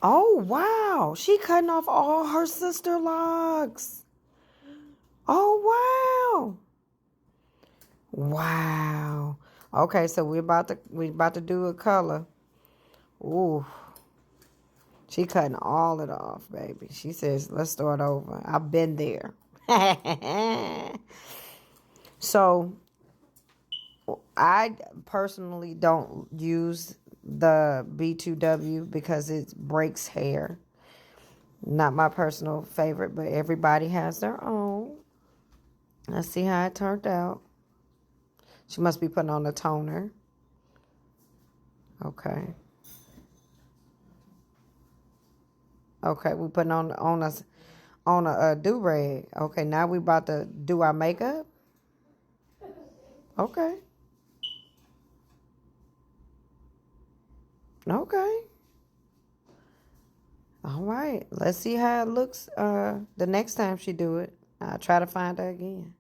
Oh, wow. She cutting off all her sister locks. Oh, wow. Wow. Okay, so we about to do a color. Ooh. She cutting all it off, baby. She says, let's start over. I've been there. So I personally don't use the B2W because it breaks hair. Not my personal favorite, but everybody has their own. Let's see how it turned out. She must be putting on a toner. Okay. Okay, we putting on a do-rag. Okay, now we about to do our makeup. Okay. Okay. All right. Let's see how it looks the next time she do it. I'll try to find her again.